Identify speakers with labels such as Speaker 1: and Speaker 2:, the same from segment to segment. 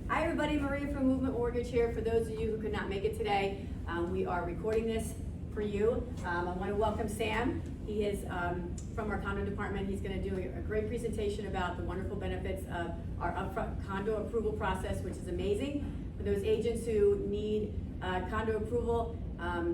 Speaker 1: Hi everybody, Maria from Movement Mortgage here. For those of you who could not make it today, we are recording this for you. I want to welcome Sam. He is from our condo department. He's going to do a great presentation about the wonderful benefits of our upfront condo approval process, which is amazing. For those agents who need condo approval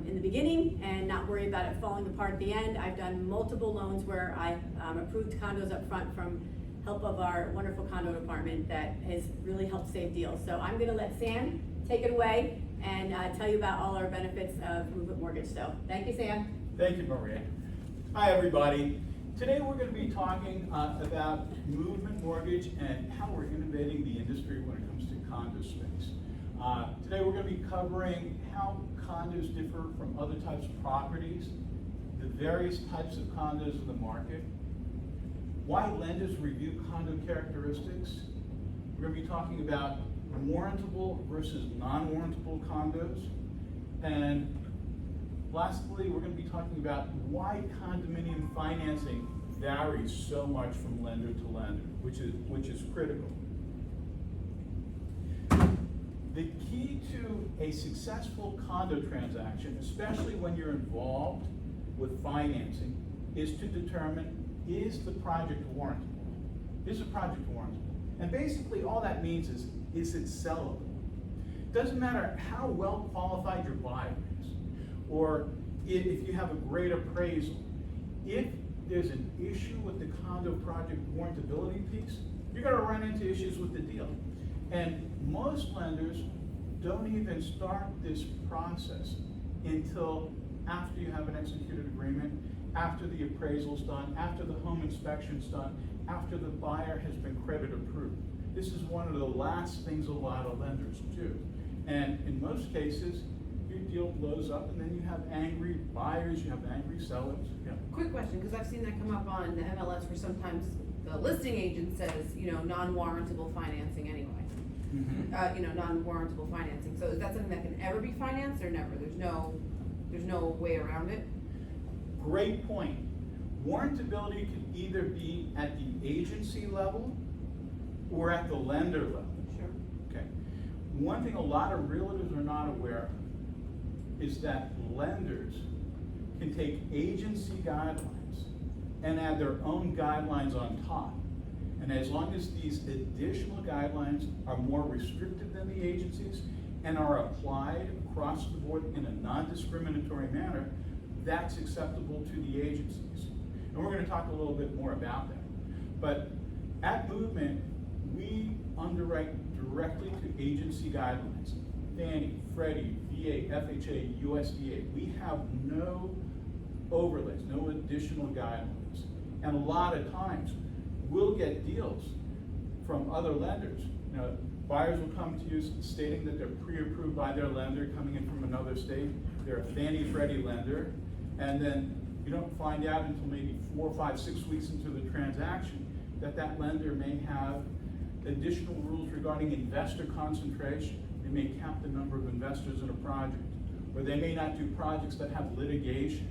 Speaker 1: in the beginning and not worry about it falling apart at the end, I've done multiple loans where I approved condos up front from help of our wonderful condo department that has really helped save deals. So I'm going to let Sam take it away and tell you about all our benefits of Movement Mortgage. So thank you, Sam.
Speaker 2: Thank you, Maria. Hi, everybody. Today we're going to be talking about Movement Mortgage and how we're innovating the industry when it comes to condo space. Today we're going to be covering how condos differ from other types of properties, the various types of condos in the market, why lenders review condo characteristics. We're going to be talking about warrantable versus non-warrantable condos. And lastly, we're going to be talking about why condominium financing varies so much from lender to lender, which is critical. The key to a successful condo transaction, especially when you're involved with financing, is to determine, is the project warrantable? Is the project warrantable? And basically all that means is it sellable? It doesn't matter how well qualified your buyer is, or if you have a great appraisal. If there's an issue with the condo project warrantability piece, you're gonna run into issues with the deal. And most lenders don't even start this process until after you have an executed agreement, after the appraisal's done, after the home inspection's done, after the buyer has been credit approved. This is one of the last things a lot of lenders do. And in most cases, your deal blows up and then you have angry buyers, you have angry sellers. Yeah.
Speaker 3: Quick question, because I've seen that come up on the MLS where sometimes the listing agent says, non-warrantable financing anyway.
Speaker 2: Mm-hmm.
Speaker 3: Non-warrantable financing. So is that something that can ever be financed or never? There's no way around it?
Speaker 2: Great point. Warrantability can either be at the agency level or at the lender level.
Speaker 3: Sure.
Speaker 2: Okay. One thing a lot of realtors are not aware of is that lenders can take agency guidelines and add their own guidelines on top. And as long as these additional guidelines are more restrictive than the agencies and are applied across the board in a non-discriminatory manner, that's acceptable to the agencies. And we're going to talk a little bit more about that. But at Movement, we underwrite directly to agency guidelines. Fannie, Freddie, VA, FHA, USDA. We have no overlays, no additional guidelines. And a lot of times, we'll get deals from other lenders. Buyers will come to you stating that they're pre-approved by their lender coming in from another state. They're a Fannie Freddie lender, and then you don't find out until maybe 4, 5, 6 weeks into the transaction that that lender may have additional rules regarding investor concentration. They may cap the number of investors in a project, or they may not do projects that have litigation,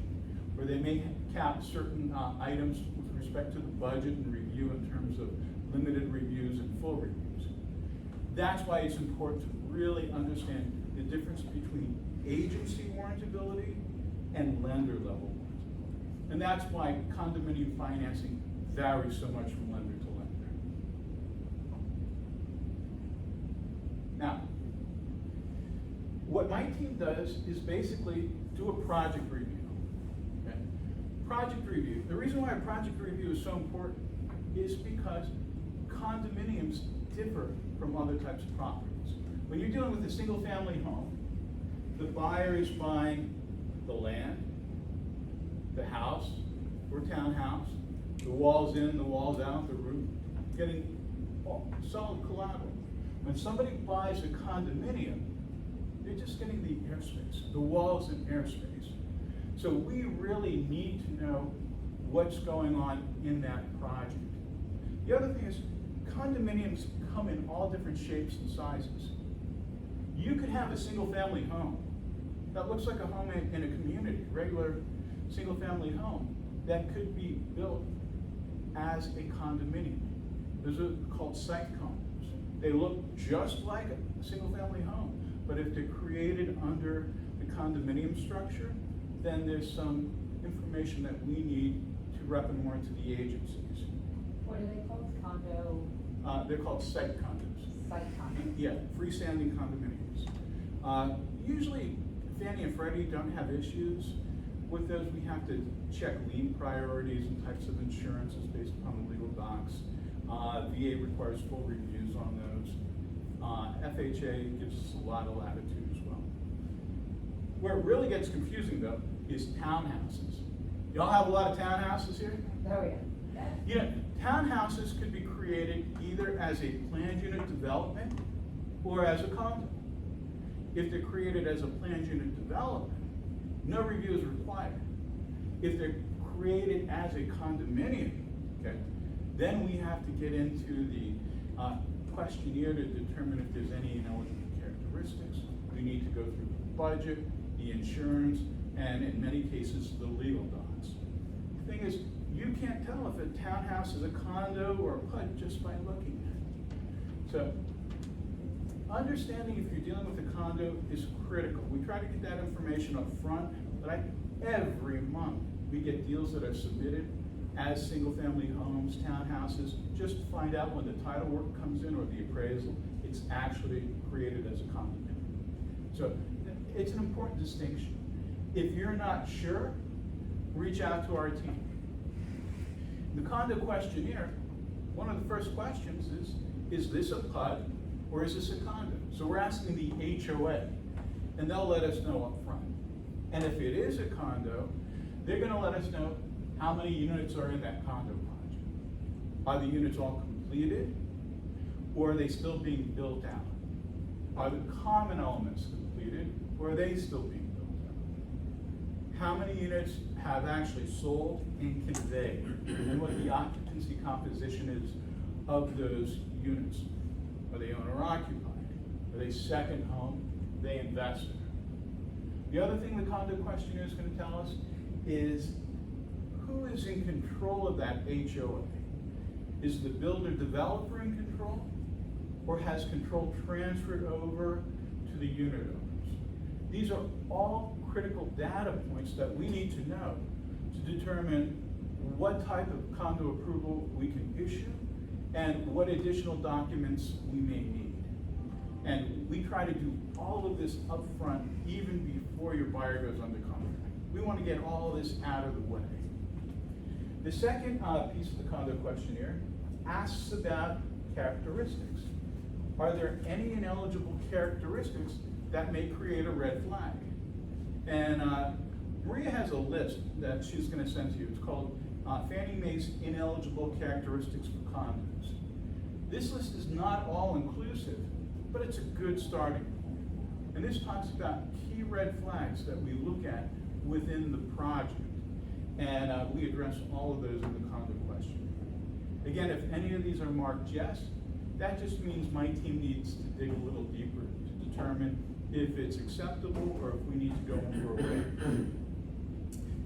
Speaker 2: or they may cap certain items with respect to the budget and review in terms of limited reviews and full reviews. That's why it's important to really understand the difference between agency warrantability and lender level warrantability. And that's why condominium financing varies so much from lender to lender. Now, what my team does is basically do a project review. Okay? Project review. The reason why a project review is so important is because condominiums differ from other types of properties. When you're dealing with a single family home, the buyer is buying the land, the house or townhouse, the walls in, the walls out, the roof, getting solid collateral. When somebody buys a condominium, they're just getting the airspace, the walls and airspace. So we really need to know what's going on in that project. The other thing is, condominiums come in all different shapes and sizes. You could have a single family home that looks like a home in a community, regular single family home, that could be built as a condominium. Those are called site condos. They look just like a single-family home, but if they're created under the condominium structure, then there's some information that we need to rep and warrant to the agencies.
Speaker 4: What are they called? Condo,
Speaker 2: They're called site condos.
Speaker 4: site condos?
Speaker 2: Yeah, freestanding condominiums. Usually Fannie and Freddie don't have issues with those. We have to check lien priorities and types of insurances based upon the legal docs. VA requires full reviews on those. FHA gives us a lot of latitude as well. Where it really gets confusing though is townhouses. Y'all have a lot of townhouses here?
Speaker 4: Oh, yeah.
Speaker 2: You know, townhouses could be created either as a planned unit development or as a condo. If they're created as a planned unit development, no review is required. If they're created as a condominium, okay, then we have to get into the questionnaire to determine if there's any ineligible characteristics. We need to go through the budget, the insurance, and in many cases, the legal docs. The thing is, you can't tell if a townhouse is a condo or a PUD just by looking at it. So, understanding if you're dealing with a condo is critical. We try to get that information up front, but every month we get deals that are submitted as single-family homes, townhouses, just to find out when the title work comes in or the appraisal, it's actually created as a condominium. So it's an important distinction. If you're not sure, reach out to our team. The condo questionnaire, one of the first questions is this a PUD or is this a condo? So we're asking the HOA, and they'll let us know up front. And if it is a condo, they're gonna let us know how many units are in that condo project. Are the units all completed, or are they still being built out? Are the common elements completed, or are they still being built out? How many units have actually sold and conveyed, and what the occupancy composition is of those units? Are they owner occupied? Are they second home? Are they investor? The other thing the condo questionnaire is going to tell us is who is in control of that HOA? Is the builder developer in control, or has control transferred over to the unit owners? These are all critical data points that we need to know to determine what type of condo approval we can issue and what additional documents we may need. And we try to do all of this upfront even before your buyer goes under contract. We want to get all this out of the way. The second piece of the condo questionnaire asks about characteristics. Are there any ineligible characteristics that may create a red flag? And Maria has a list that she's going to send to you. It's called Fannie Mae's Ineligible Characteristics for Condos. This list is not all inclusive, but it's a good starting point. And this talks about key red flags that we look at within the project. And we address all of those in the condo question. Again, if any of these are marked yes, that just means my team needs to dig a little deeper to determine if it's acceptable or if we need to go over a way.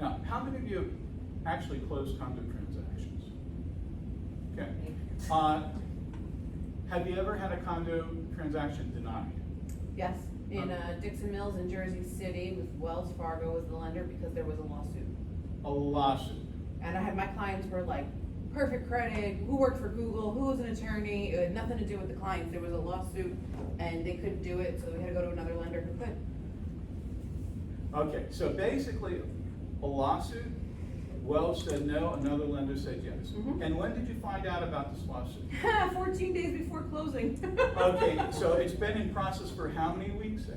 Speaker 2: Now, how many of you have actually closed condo transactions? Okay. Have you ever had a condo transaction denied?
Speaker 3: Yes, in Dixon Mills in Jersey City with Wells Fargo was the lender because there was a lawsuit.
Speaker 2: A lawsuit.
Speaker 3: And I had my clients were like, perfect credit, who worked for Google, who was an attorney, it had nothing to do with the clients, there was a lawsuit and they couldn't do it, so we had to go to another lender who could.
Speaker 2: Okay, so basically, a lawsuit, Wells said no, another lender said yes.
Speaker 3: Mhm.
Speaker 2: And when did you find out about this lawsuit?
Speaker 3: 14 days before closing.
Speaker 2: Okay, so it's been in process for how many weeks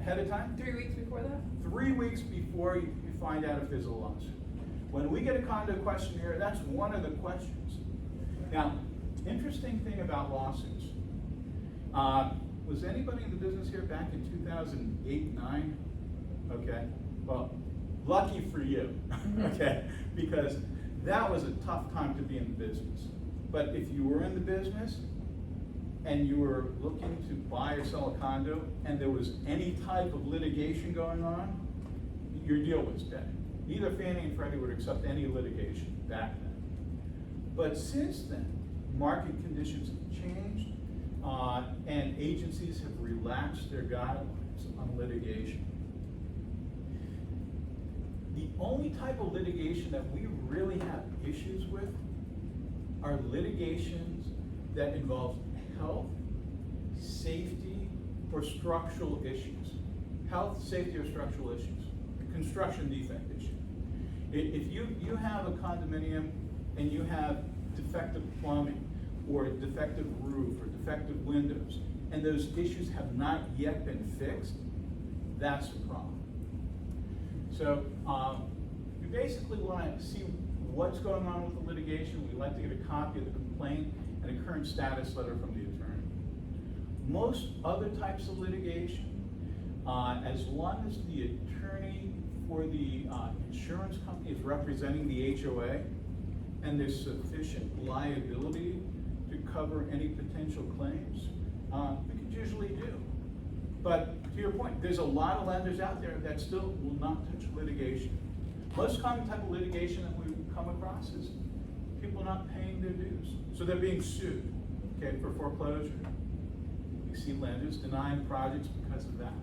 Speaker 2: ahead of time?
Speaker 3: 3 weeks before that?
Speaker 2: 3 weeks before you find out if there's a lawsuit. When we get a condo questionnaire, that's one of the questions. Now, interesting thing about lawsuits. Was anybody in the business here back in 2008-9? Okay, well, lucky for you, okay, because that was a tough time to be in the business. But if you were in the business and you were looking to buy or sell a condo and there was any type of litigation going on, your deal was dead. Neither Fannie and Freddie would accept any litigation back then. But since then, market conditions have changed, agencies have relaxed their guidelines on litigation. The only type of litigation that we really have issues with are litigations that involve health, safety, or structural issues. Health, safety, or structural issues. Construction defect issue. If you have a condominium and you have defective plumbing, or defective roof, or defective windows, and those issues have not yet been fixed, that's a problem. So we basically want to see what's going on with the litigation. We like to get a copy of the complaint and a current status letter from the attorney. Most other types of litigation, as long as the attorney for the insurance company is representing the HOA and there's sufficient liability to cover any potential claims, we could usually do. But to your point, there's a lot of lenders out there that still will not touch litigation. Most common type of litigation that we come across is people not paying their dues. So they're being sued, okay, for foreclosure. We see lenders denying projects because of that.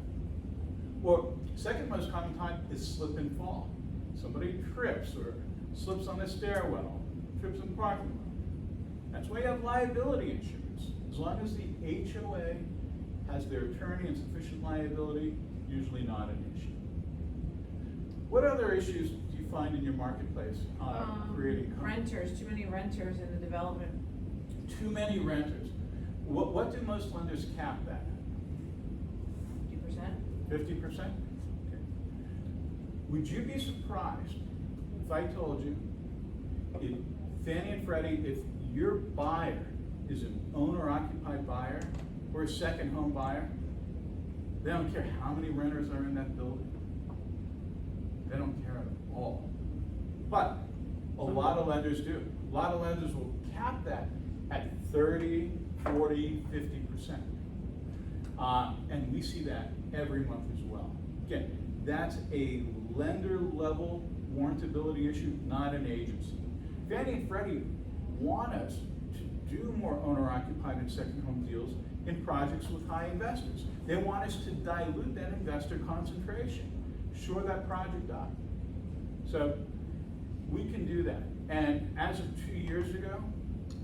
Speaker 2: Or second most common type is slip and fall. Somebody trips or slips on the stairwell, trips in the parking lot. That's why you have liability insurance. As long as the HOA has their attorney and sufficient liability, usually not an issue. What other issues do you find in your marketplace creating?
Speaker 3: Renters, too many renters in the development.
Speaker 2: Too many renters. What do most lenders cap that at?
Speaker 3: 50%?
Speaker 2: 50%? Okay. Would you be surprised if I told you, if Fannie and Freddie, if your buyer is an owner-occupied buyer or a second home buyer, they don't care how many renters are in that building. They don't care at all. But a lot of lenders do. A lot of lenders will cap that at 30, 40, 50%. And we see that every month as well. Again, that's a lender level warrantability issue, not an agency. Fannie and Freddie want us to do more owner-occupied and second home deals in projects with high investors. They want us to dilute that investor concentration, shore that project up. So we can do that. And as of 2 years ago,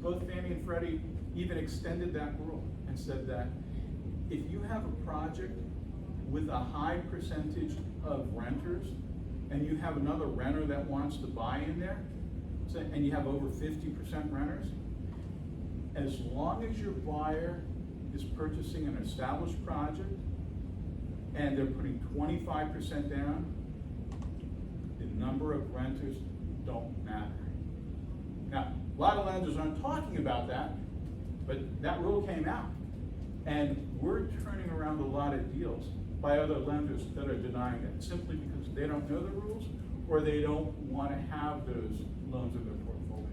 Speaker 2: both Fannie and Freddie even extended that rule and said that if you have a project with a high percentage of renters and you have another renter that wants to buy in there, and you have over 50% renters, as long as your buyer is purchasing an established project and they're putting 25% down, the number of renters don't matter. Now, a lot of lenders aren't talking about that, but that rule came out. And we're turning around a lot of deals by other lenders that are denying it, simply because they don't know the rules or they don't want to have those loans in their portfolio.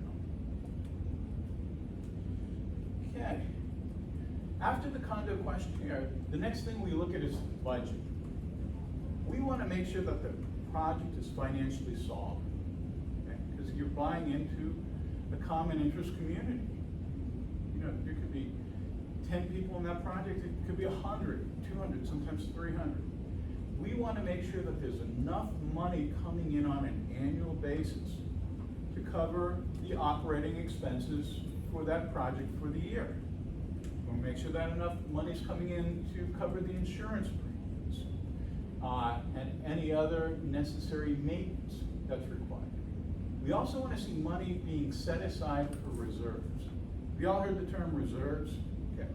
Speaker 2: Okay. After the condo questionnaire, the next thing we look at is the budget. We want to make sure that the project is financially solvent, okay? Because you're buying into a common interest community. You know, there could be 10 people in that project, it could be 100, 200, sometimes 300. We want to make sure that there's enough money coming in on an annual basis to cover the operating expenses for that project for the year. We'll make sure that enough money's coming in to cover the insurance premiums and any other necessary maintenance that's required. We also want to see money being set aside for reserves. Have you all heard the term reserves? Okay.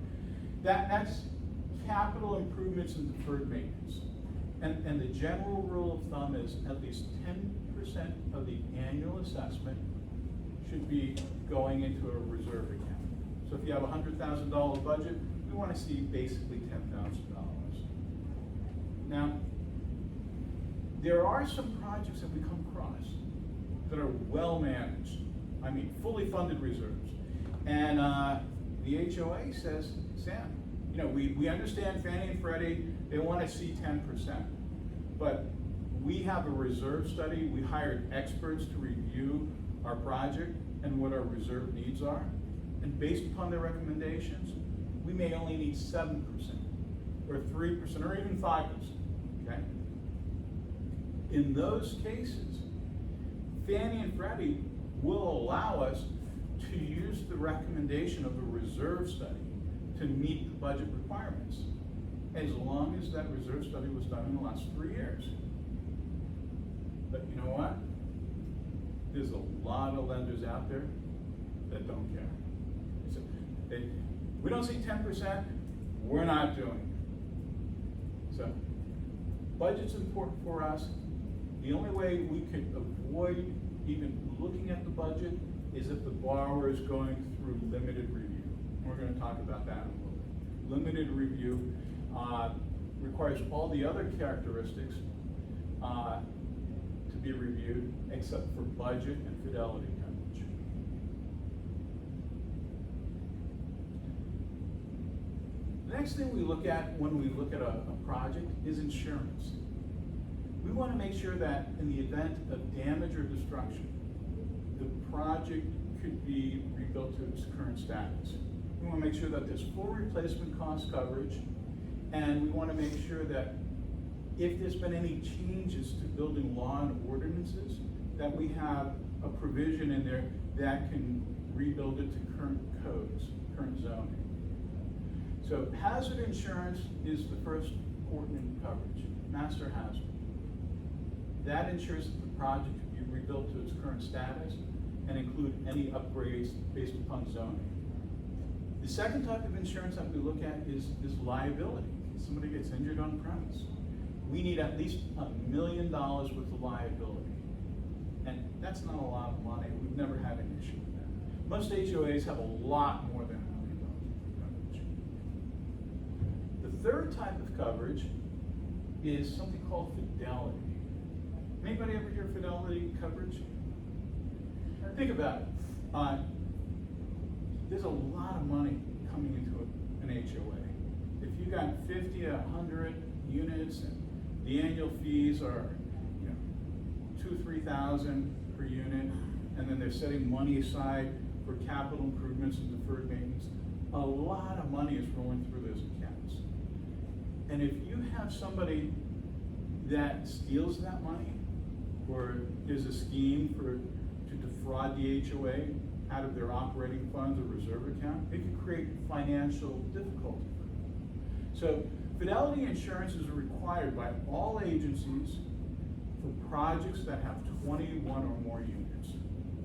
Speaker 2: That's capital improvements and deferred maintenance. And the general rule of thumb is at least 10% of the annual assessment should be going into a reserve account. So if you have a $100,000 budget, we want to see basically $10,000. Now, there are some projects that we come across that are well managed. I mean, fully funded reserves. And the HOA says, Sam, you know, we understand Fannie and Freddie, they want to see 10%. But we have a reserve study. We hired experts to review our project and what our reserve needs are. And based upon their recommendations, we may only need 7%, or 3%, or even 5%, okay? In those cases, Fannie and Freddie will allow us to use the recommendation of a reserve study to meet the budget requirements, as long as that reserve study was done in the last 3 years. But you know what? There's a lot of lenders out there that don't care. So we don't see 10%, we're not doing it. So, budget's important for us. The only way we could avoid even looking at the budget is if the borrower is going through limited review. We're going to talk about that in a little bit. Limited review requires all the other characteristics to be reviewed except for budget and fidelity coverage. The next thing we look at when we look at a project is insurance. We want to make sure that in the event of damage or destruction, the project could be rebuilt to its current status. We want to make sure that there's full replacement cost coverage, and we want to make sure that if there's been any changes to building law and ordinances, that we have a provision in there that can rebuild it to current codes, current zoning. So hazard insurance is the first important coverage, master hazard. That ensures that the project can be rebuilt to its current status and include any upgrades based upon zoning. The second type of insurance that we look at is liability. If somebody gets injured on premise, we need at least $1 million worth of liability. And that's not a lot of money. We've never had an issue with that. Most HOAs have a lot more than $1 million of coverage. The third type of coverage is something called fidelity. Anybody ever hear fidelity coverage? Think about it. There's a lot of money coming into an HOA. If you got 50 to 100 units and the annual fees are, $2,000 to $3,000 per unit, and then they're setting money aside for capital improvements and deferred maintenance, a lot of money is rolling through those accounts. And if you have somebody that steals that money, or is a scheme to defraud the HOA out of their operating funds or reserve account, it can create financial difficulty for them. So fidelity insurance is required by all agencies for projects that have 21 or more units.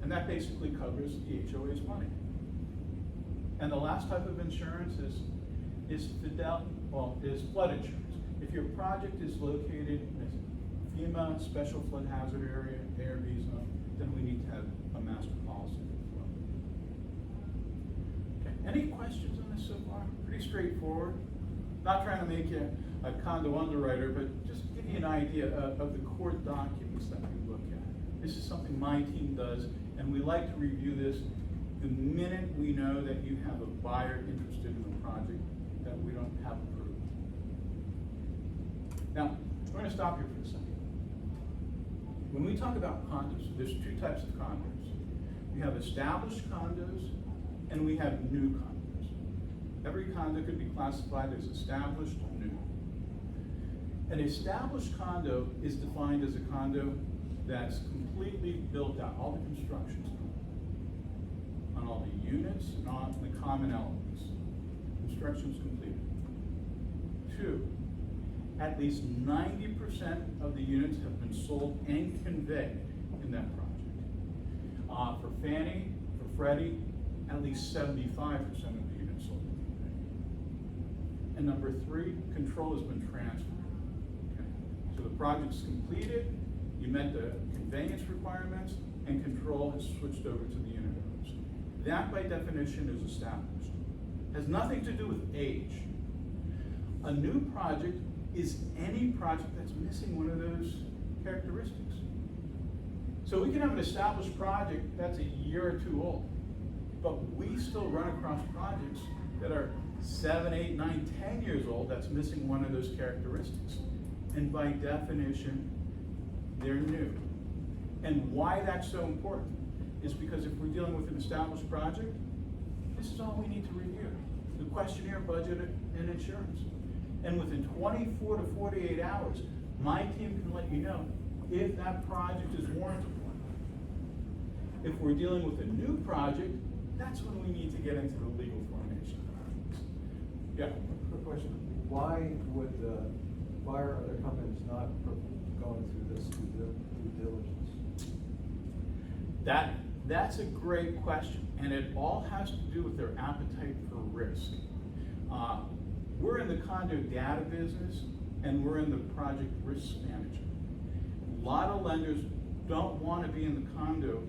Speaker 2: And that basically covers the HOA's money. And the last type of insurance is flood insurance. If your project is located in a FEMA special flood hazard area, ARB zone, then we need to have a master policy for flood. Okay. Any questions on this so far? Pretty straightforward. Not trying to make you a condo underwriter, but just give you an idea of the core documents that we look at. This is something my team does, and we like to review this the minute we know that you have a buyer interested in the project that we don't have approved. Now, we're going to stop here for a second. When we talk about condos, there's two types of condos. We have established condos and we have new condos. Every condo could be classified as established or new. An established condo is defined as a condo that's completely built out, all the construction's done, on all the units and on the common elements. Construction's completed. 2, at least 90% of the units have been sold and conveyed in that project. For Fannie, for Freddie, at least 75% of the units sold and conveyed. And number 3, control has been transferred. Okay. So the project's completed, you met the conveyance requirements, and control has switched over to the unit owners. That, by definition, is established. Has nothing to do with age. A new project is any project that's missing one of those characteristics. So we can have an established project that's a year or 2 old, but we still run across projects that are 7, 8, 9, 10 years old that's missing one of those characteristics. And by definition, they're new. And why that's so important is because if we're dealing with an established project, this is all we need to review. the questionnaire, budget, and insurance. And within 24 to 48 hours, my team can let you know if that project is warrantable. If we're dealing with a new project, that's when we need to get into the legal formation. Yeah.
Speaker 5: Quick question, why are other companies not going through this due diligence?
Speaker 2: That's a great question, and it all has to do with their appetite for risk. We're in the condo data business, and we're in the project risk management. A lot of lenders don't want to be in the condo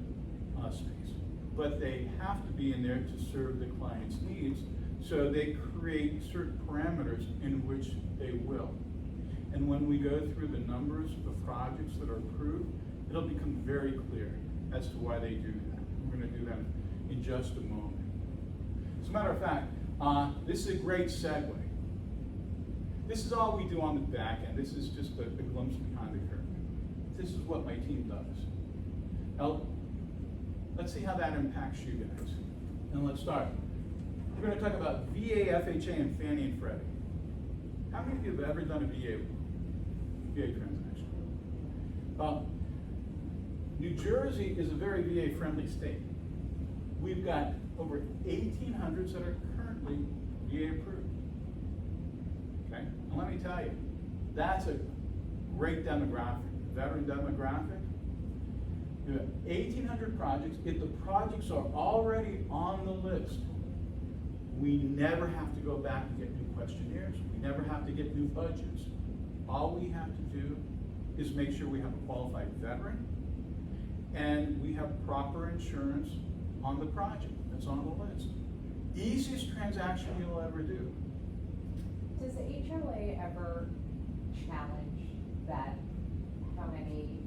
Speaker 2: space, but they have to be in there to serve the client's needs, so they create certain parameters in which they will. And when we go through the numbers of projects that are approved, it'll become very clear as to why they do that. We're going to do that in just a moment. As a matter of fact, this is a great segue. This is all we do on the back end. This is just a glimpse behind the curtain. This is what my team does. Now, let's see how that impacts you guys. And let's start. We're going to talk about VA, FHA, and Fannie and Freddie. How many of you have ever done a VA transaction? New Jersey is a very VA-friendly state. We've got over 1,800s that are currently VA approved. Okay, and let me tell you, that's a great demographic, veteran demographic. You have 1,800 projects. If the projects are already on the list, we never have to go back and get new questionnaires. We never have to get new budgets. All we have to do is make sure we have a qualified veteran and we have proper insurance on the project that's on the list. Easiest transaction you'll ever do.
Speaker 4: Does the HOA ever challenge that, how many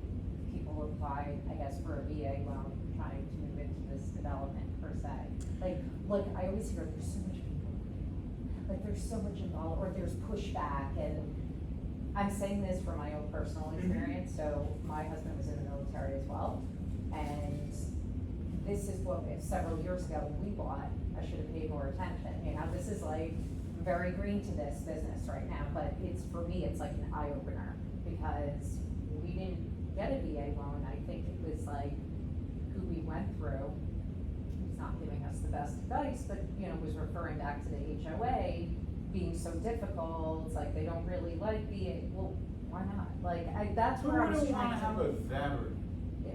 Speaker 4: people apply, I guess, for a VA loan trying to move into this development per se? Like, I always hear there's so much people, like there's so much involved, or there's pushback, and I'm saying this from my own personal experience. So my husband was in the military as well, and this is what, several years ago when we bought, I should have paid more attention. You know, this is like very green to this business right now, but it's, for me, it's like an eye opener, because we didn't get a VA loan. I think it was like who we went through, he's not giving us the best advice, but, you know, was referring back to the HOA being so difficult. It's like they don't really like VA. Well, why not? Like, that's
Speaker 2: Who
Speaker 4: where I was
Speaker 2: wouldn't want
Speaker 4: trying
Speaker 2: to have a veteran?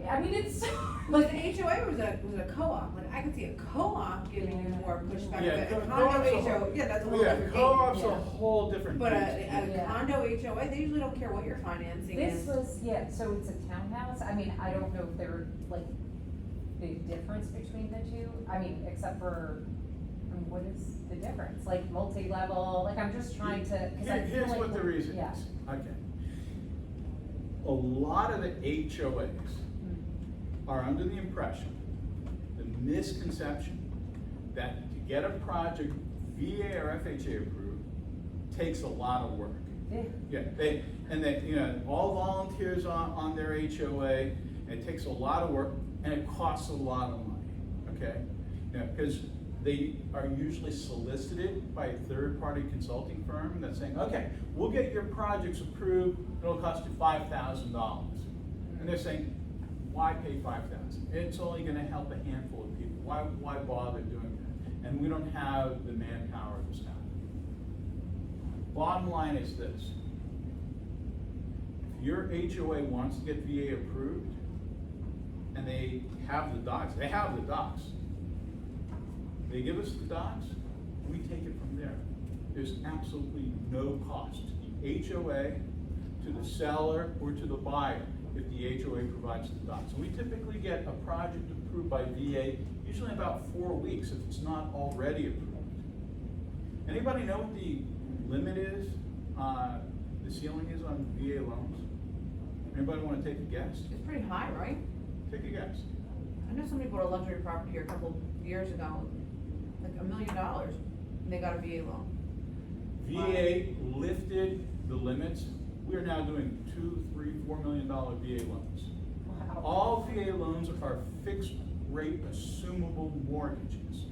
Speaker 4: I mean, it's
Speaker 3: Like the HOA was a co-op, like I could see a co-op giving you more pushback,
Speaker 2: Yeah,
Speaker 3: but a
Speaker 2: co-op's
Speaker 3: condo
Speaker 2: a whole-
Speaker 3: HOA, yeah, that's a whole
Speaker 2: Yeah,
Speaker 3: different
Speaker 2: co-op's
Speaker 3: game.
Speaker 2: a whole different
Speaker 3: But
Speaker 2: beast.
Speaker 3: a
Speaker 4: Yeah.
Speaker 3: condo HOA, they usually don't care what you're financing.
Speaker 4: This
Speaker 3: and-
Speaker 4: was, yeah, so it's a townhouse. I mean, I don't know if there are like big difference between the two. I mean, except for, I mean, what is the difference? Like multi-level, like I'm just trying to, cause I feel
Speaker 2: Here's
Speaker 4: like.
Speaker 2: what the reason
Speaker 4: Yeah.
Speaker 2: is. Okay. A lot of the HOAs are under the impression, the misconception, that to get a project VA or FHA approved takes a lot of work.
Speaker 4: Yeah.
Speaker 2: Yeah, you know, all volunteers on their HOA, and it takes a lot of work, and it costs a lot of money, okay? You know, because they are usually solicited by a third-party consulting firm that's saying, okay, we'll get your projects approved, it'll cost you $5,000. And they're saying, why pay $5,000? It's only gonna help a handful of people. Why bother doing that? And we don't have the manpower to staff. Bottom line is this. If your HOA wants to get VA approved, and they have the docs, they give us the docs, we take it from there. There's absolutely no cost to the HOA, to the seller, or to the buyer if the HOA provides the docs. And we typically get a project approved by VA usually in about 4 weeks if it's not already approved. Anybody know what the limit is, the ceiling is on VA loans? Anybody want to take a guess?
Speaker 3: It's pretty high, right?
Speaker 2: Take a guess.
Speaker 3: I know somebody bought a luxury property here a couple years ago, like $1 million, and they got a VA loan.
Speaker 2: VA lifted the limits. We are now doing $2, $3, $4 million VA loans.
Speaker 4: Wow.
Speaker 2: All VA loans are fixed rate assumable mortgages.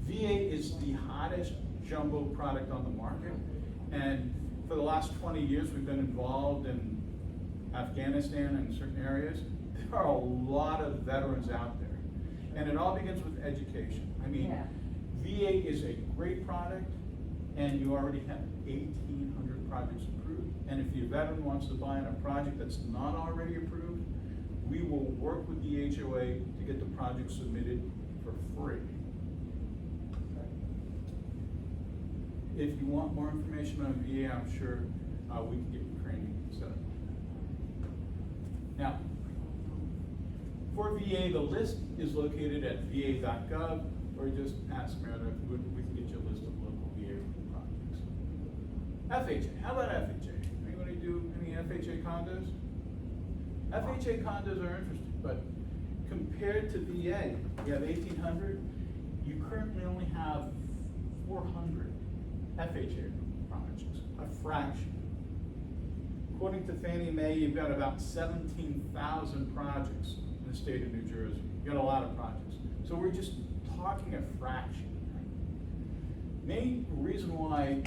Speaker 2: VA is the hottest jumbo product on the market, and for the last 20 years, we've been involved in Afghanistan and certain areas. There are a lot of veterans out there, and it all begins with education. I mean,
Speaker 4: Yeah.
Speaker 2: VA is a great product, and you already have 1,800 projects approved. And if your veteran wants to buy on a project that's not already approved, we will work with the HOA to get the project submitted for free. If you want more information on VA, I'm sure we can get you training set up. Now, for VA, the list is located at va.gov, or just ask Meredith, we can get you a list of local VA projects. FHA, how about FHA? Anybody do any FHA condos? FHA condos are interesting, but compared to VA, you have 1,800, you currently only have 400 FHA projects, a fraction. According to Fannie Mae, you've got about 17,000 projects in the state of New Jersey. You've got a lot of projects. So we're just talking a fraction. Main reason why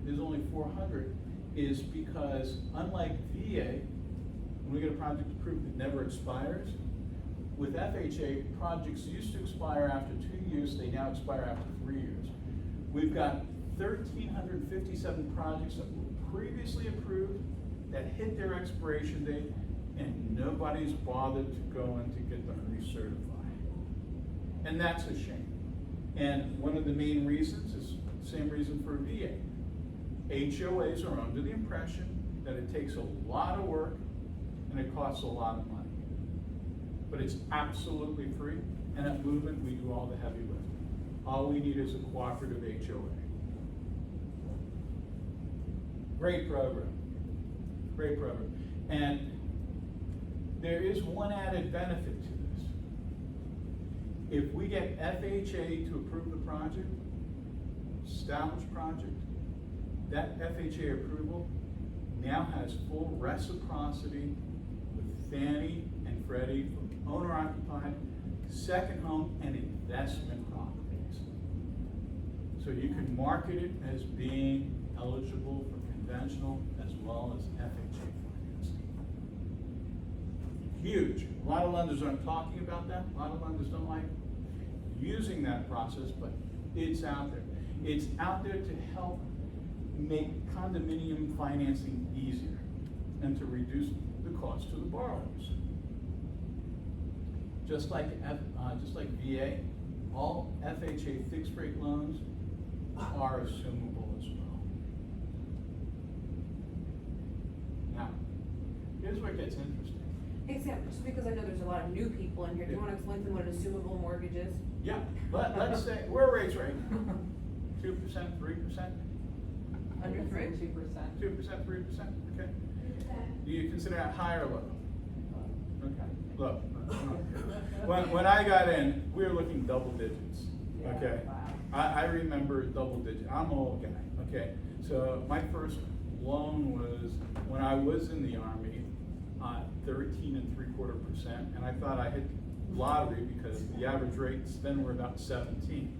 Speaker 2: there's only 400 is because unlike VA, when we get a project approved, it never expires. With FHA, projects used to expire after 2 years, they now expire after 3 years. We've got 1,357 projects that were previously approved that hit their expiration date, and nobody's bothered to go in to get them recertified. And that's a shame. And one of the main reasons is the same reason for VA. HOAs are under the impression that it takes a lot of work and it costs a lot of money. But it's absolutely free, and at Movement we do all the heavy lifting. All we need is a cooperative HOA. Great program. Great program. And there is one added benefit to this. If we get FHA to approve the project, established project, that FHA approval now has full reciprocity with Fannie and Freddie for owner-occupied, second home, and investment properties. So you can market it as being eligible for conventional as well as FHA financing. Huge. A lot of lenders aren't talking about that. A lot of lenders don't like using that process, but it's out there. It's out there to help make condominium financing easier and to reduce the cost to the borrowers. Just like VA, all FHA fixed rate loans are assumable as well. Now, here's where it gets interesting.
Speaker 3: Hey Sam, just because I know there's a lot of new people in here, do you want to explain to them what an assumable mortgage is?
Speaker 2: Yeah, let's say, where are rates right now? 2%, 3%?
Speaker 3: Under 3?
Speaker 4: 2%.
Speaker 2: 2%, 3%, okay. Do you consider that high or low? Okay, low. When I got in, we were looking double digits, okay?
Speaker 4: Wow.
Speaker 2: I remember double digit, I'm an old guy, okay? So my first loan was, when I was in the Army, 13.75%, and I thought I hit lottery because the average rates then were about 17.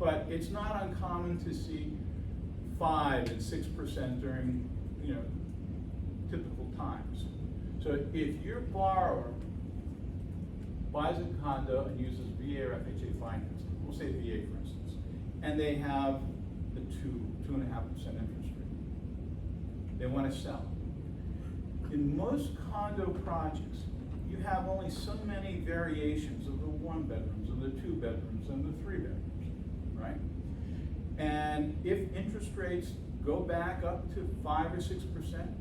Speaker 2: But it's not uncommon to see 5 and 6% during, typical times. So if your borrower buys a condo and uses VA or FHA financing, we'll say VA for instance, and they have the 2.5% interest rate, they want to sell. In most condo projects, you have only so many variations of the 1 bedrooms and the 2 bedrooms and the 3 bedrooms, right? And if interest rates go back up to 5 or 6%,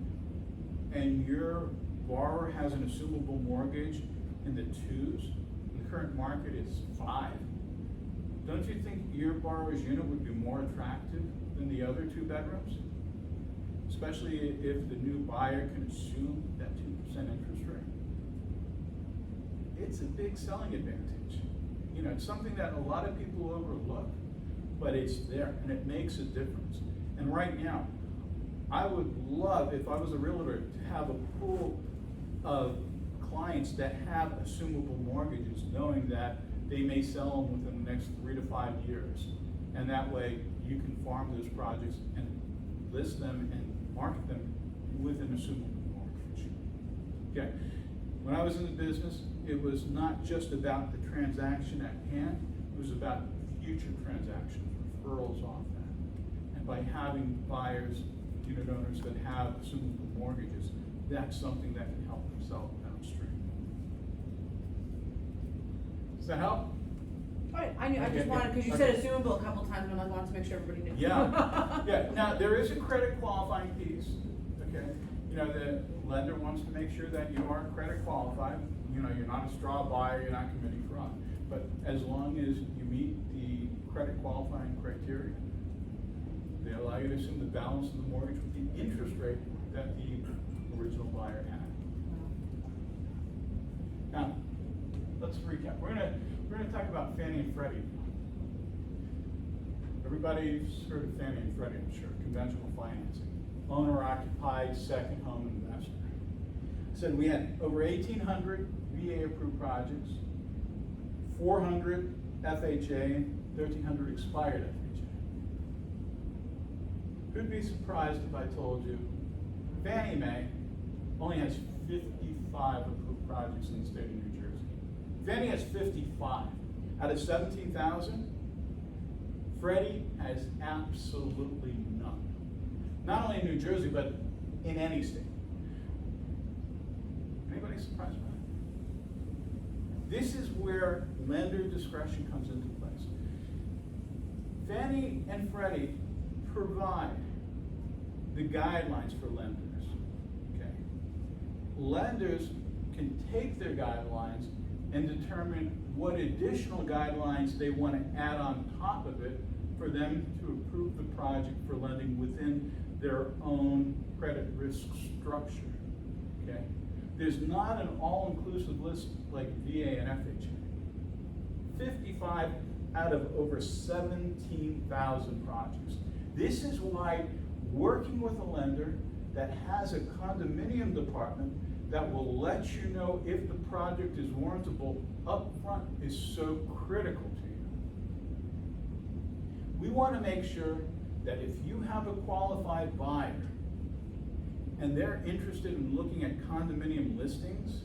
Speaker 2: and your borrower has an assumable mortgage in the 2s, and the current market is 5, don't you think your borrower's unit would be more attractive than the other 2 bedrooms? Especially if the new buyer can assume that 2% interest rate. It's a big selling advantage. It's something that a lot of people overlook, but it's there and it makes a difference. And right now, I would love, if I was a realtor, to have a pool of clients that have assumable mortgages, knowing that they may sell them within the next 3 to 5 years. And that way, you can farm those projects and list them and market them with an assumable mortgage. Okay, when I was in the business, it was not just about the transaction at hand, it was about future transactions, referrals off that. And by having buyers, unit owners that have assumable mortgages, that's something that can help them sell downstream. Does that help?
Speaker 3: I knew, I just
Speaker 2: Okay,
Speaker 3: wanted, because you
Speaker 2: okay.
Speaker 3: said assumable a couple times, and I wanted to make sure everybody knew.
Speaker 2: Yeah, yeah, now, there is a credit qualifying piece, okay? You know, the lender wants to make sure that you are credit qualified, you know, you're not a straw buyer, you're not committing fraud. But as long as you meet the credit qualifying criteria, they allow you to assume the balance of the mortgage with the interest rate that the original buyer had. Now, let's recap. We're gonna talk about Fannie and Freddie. Everybody's heard of Fannie and Freddie, I'm sure, conventional financing. Owner-occupied second home investor. Said we had over 1,800 VA-approved projects, 400 FHA, 1,300 expired FHA. Who'd be surprised if I told you Fannie Mae only has 55 approved projects in the state of New Jersey. Fannie has 55. Out of 17,000, Freddie has absolutely none. Not only in New Jersey, but in any state. Anybody surprised by that? This is where lender discretion comes into place. Fannie and Freddie provide the guidelines for lenders, okay? Lenders can take their guidelines and determine what additional guidelines they want to add on top of it for them to approve the project for lending within their own credit risk structure, okay? There's not an all-inclusive list like VA and FHA. 55 out of over 17,000 projects. This is why working with a lender that has a condominium department that will let you know if the project is warrantable upfront is so critical to you. We want to make sure that if you have a qualified buyer and they're interested in looking at condominium listings,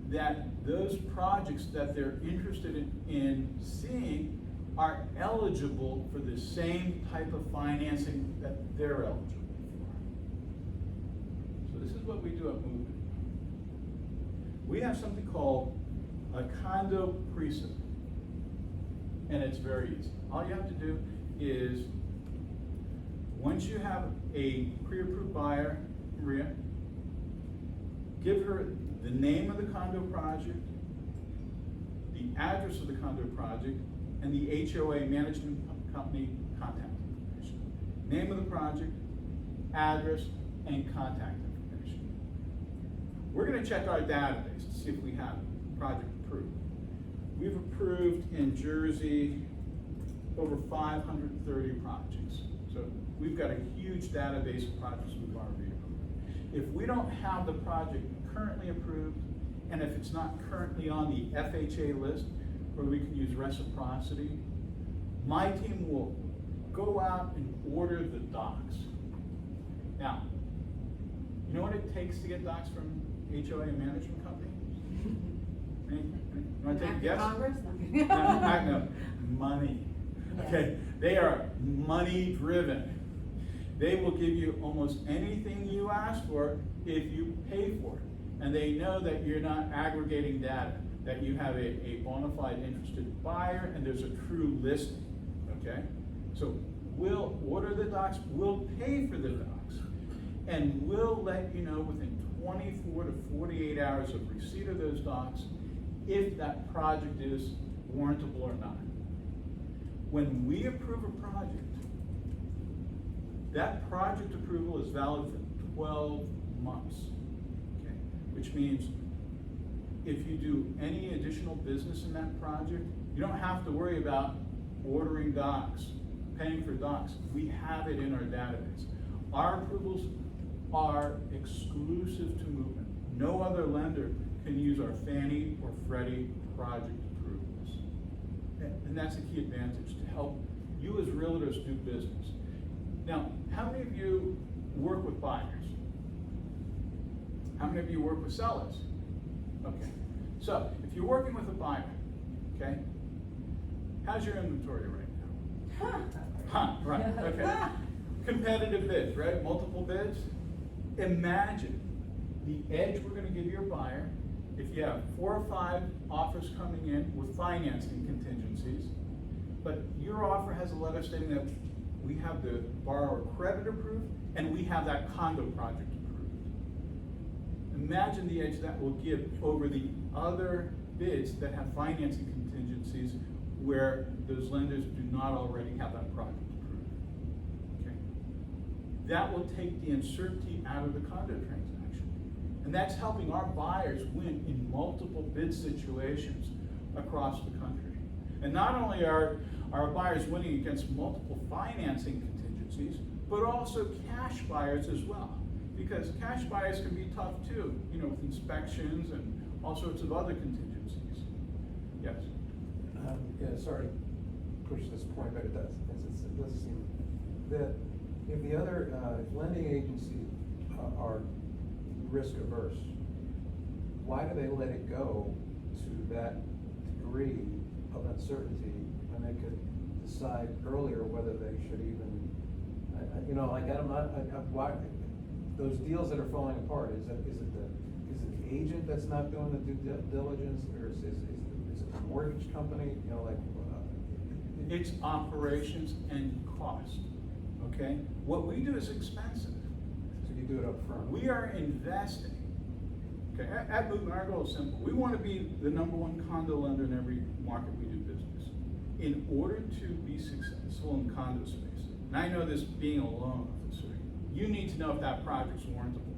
Speaker 2: that those projects that they're interested in seeing are eligible for the same type of financing that they're eligible for. So this is what we do at Movement. We have something called a condo pre-sub, and it's very easy. All you have to do is, once you have a pre-approved buyer, Maria, give her the name of the condo project, the address of the condo project, and the HOA management company contact information. Name of the project, address, and contact information. We're going to check our database to see if we have project approved. We've approved in Jersey over 530 projects. So we've got a huge database of projects we've already approved. If we don't have the project currently approved, and if it's not currently on the FHA list, where we can use reciprocity, my team will go out and order the docs. Now, you know what it takes to get docs from HOA management company? You want to take a guess?
Speaker 3: Congress?
Speaker 2: No, money. Okay, they are money driven. They will give you almost anything you ask for if you pay for it. And they know that you're not aggregating data, that you have a bona fide interested buyer and there's a true listing, okay? So we'll order the docs, we'll pay for the docs, and we'll let you know within 24 to 48 hours of receipt of those docs if that project is warrantable or not. When we approve a project, that project approval is valid for 12 months, okay? Which means if you do any additional business in that project, you don't have to worry about ordering docs, paying for docs. We have it in our database. Our approvals are exclusive to Movement. No other lender can use our Fannie or Freddie project And that's a key advantage, to help you as realtors do business. Now, how many of you work with buyers? How many of you work with sellers? Okay. So, if you're working with a buyer, okay, how's your inventory right now? Right, okay. Competitive bids, right? Multiple bids. Imagine the edge we're gonna give your buyer if you have 4 or 5 offers coming in with financing contingencies, but your offer has a letter stating that we have the borrower credit approved and we have that condo project approved. Imagine the edge that will give over the other bids that have financing contingencies where those lenders do not already have that project approved. Okay? That will take the uncertainty out of the condo transaction. And that's helping our buyers win in multiple bid situations across the country. And not only are our buyers winning against multiple financing contingencies, but also cash buyers as well. Because cash buyers can be tough too, you know, with inspections and all sorts of other contingencies. Yes?
Speaker 5: Yeah, sorry to push this point, but it does seem that if the other lending agencies are risk averse, why do they let it go to that degree of uncertainty when they could decide earlier whether they should even, you know, like why those deals that are falling apart, is it the agent that's not doing the due diligence, or is it the mortgage company, you know, like?
Speaker 2: It's operations and cost, okay? What we do is expensive.
Speaker 5: So you do it up front.
Speaker 2: We are investing. Okay, at Movement, our goal is simple. We want to be the #1 condo lender in every market we do business. In order to be successful in condo space, and I know this being a loan officer, you need to know if that project's warrantable.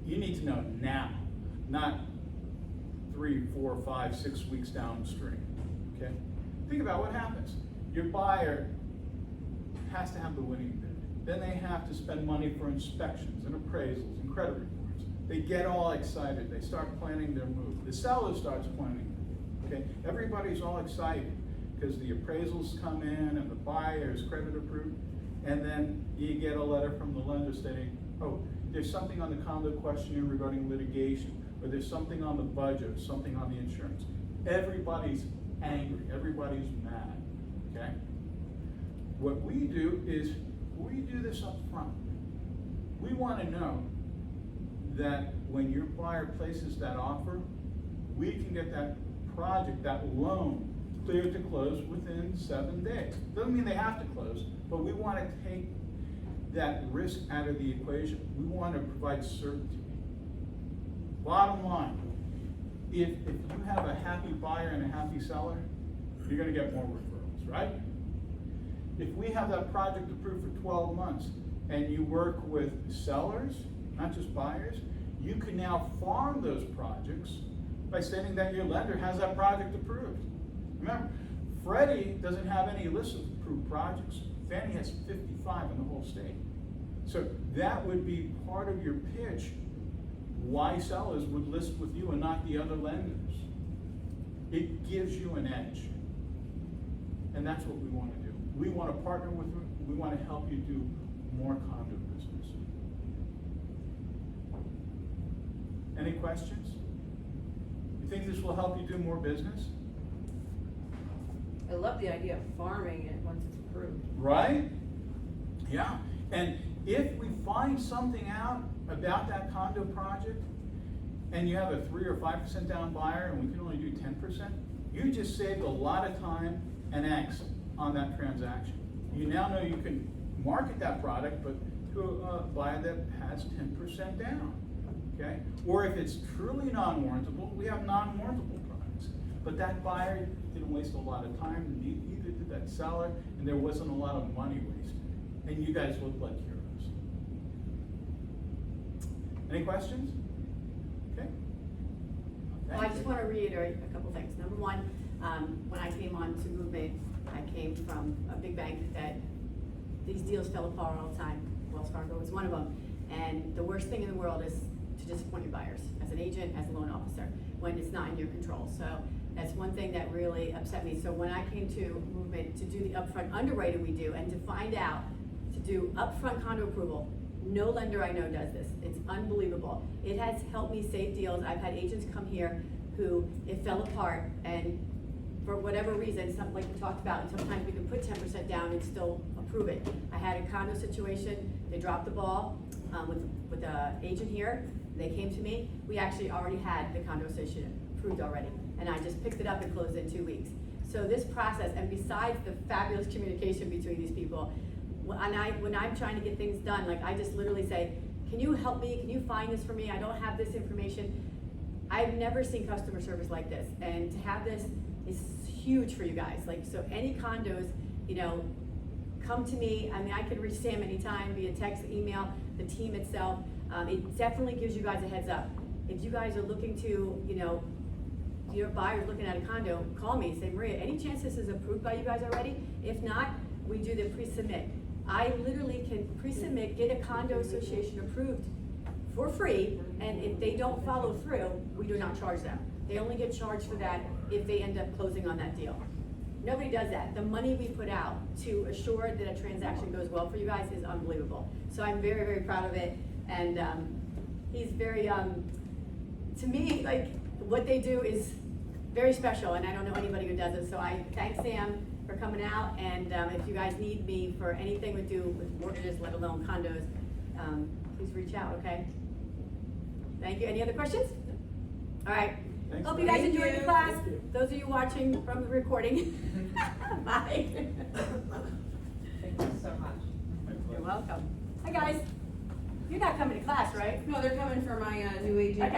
Speaker 2: You need to know now, not 3, 4, 5, 6 weeks downstream, okay? Think about what happens. Your buyer has to have the winning bid. Then they have to spend money for inspections and appraisals and credit reports. They get all excited. They start planning their move. The seller starts planning, okay? Everybody's all excited because the appraisals come in and the buyer is credit approved. And then you get a letter from the lender stating, oh, there's something on the condo questionnaire regarding litigation, or there's something on the budget, or something on the insurance. Everybody's angry, everybody's mad, okay? What we do is, we do this up front. We want to know that when your buyer places that offer, we can get that project, that loan, cleared to close within 7 days. Doesn't mean they have to close, but we want to take that risk out of the equation. We want to provide certainty. Bottom line, if you have a happy buyer and a happy seller, you're going to get more referrals, right? If we have that project approved for 12 months and you work with sellers, not just buyers, you can now farm those projects by stating that your lender has that project approved. Remember, Freddie doesn't have any list of approved projects. Fannie has 55 in the whole state. So that would be part of your pitch, why sellers would list with you and not the other lenders. It gives you an edge. And that's what we want to do. We want to partner with you. We want to help you do more condo business. Any questions? You think this will help you do more business?
Speaker 3: I love the idea of farming it once it's approved.
Speaker 2: Right? Yeah. And if we find something out about that condo project, and you have a 3 or 5% down buyer, and we can only do 10%, you just saved a lot of time and angst on that transaction. You now know you can market that product, but to a buyer that has 10% down. Okay? Or if it's truly non-warrantable, we have non-warrantable products. But that buyer didn't waste a lot of time, neither did that seller, and there wasn't a lot of money wasted. And you guys look like heroes. Any questions? Okay.
Speaker 1: Well, I just want to reiterate a couple things. Number one, when I came on to Movement, I came from a big bank that these deals fell apart all the time. Wells Fargo was one of them. And the worst thing in the world is to disappoint your buyers as an agent, as a loan officer, when it's not in your control. So That's one thing that really upset me. So when I came to Movement to do the upfront underwriting we do, and to find out, to do upfront condo approval, no lender I know does this. It's unbelievable. It has helped me save deals. I've had agents come here who, it fell apart, and for whatever reason, something like we talked about, and sometimes we can put 10% down and still approve it. I had a condo situation, they dropped the ball with an agent here. They came to me. We actually already had the condo association approved already, and I just picked it up and closed it in 2 weeks. So this process, and besides the fabulous communication between these people, when I'm trying to get things done, like I just literally say, can you help me? Can you find this for me? I don't have this information. I've never seen customer service like this, and to have this is huge for you guys. Like, so any condos, you know, come to me. I mean, I can reach Sam anytime via text, email, the team itself. It definitely gives you guys a heads up. If you guys are looking to, you know, your buyer's looking at a condo, call me, say, Maria, any chance this is approved by you guys already? If not, we do the pre-submit. I literally can pre-submit, get a condo association approved for free, and if they don't follow through, we do not charge them. They only get charged for that if they end up closing on that deal. Nobody does that. The money we put out to assure that a transaction goes well for you guys is unbelievable. So I'm very, very proud of it, and he's very, to me, like, what they do is very special, and I don't know anybody who does it. So I thank Sam for coming out, and if you guys need me for anything we do with mortgages, let alone condos, please reach out, okay? Thank you. Any other questions? All right.
Speaker 2: Thanks,
Speaker 1: Hope you guys
Speaker 3: Thank
Speaker 1: enjoyed the
Speaker 3: you.
Speaker 1: class.
Speaker 2: Thank you.
Speaker 1: Those of you watching from the recording, bye.
Speaker 4: Thank you so much.
Speaker 1: You're welcome. Hi, guys. You're not coming to class, right?
Speaker 3: No, they're coming for my new agent.
Speaker 1: Okay.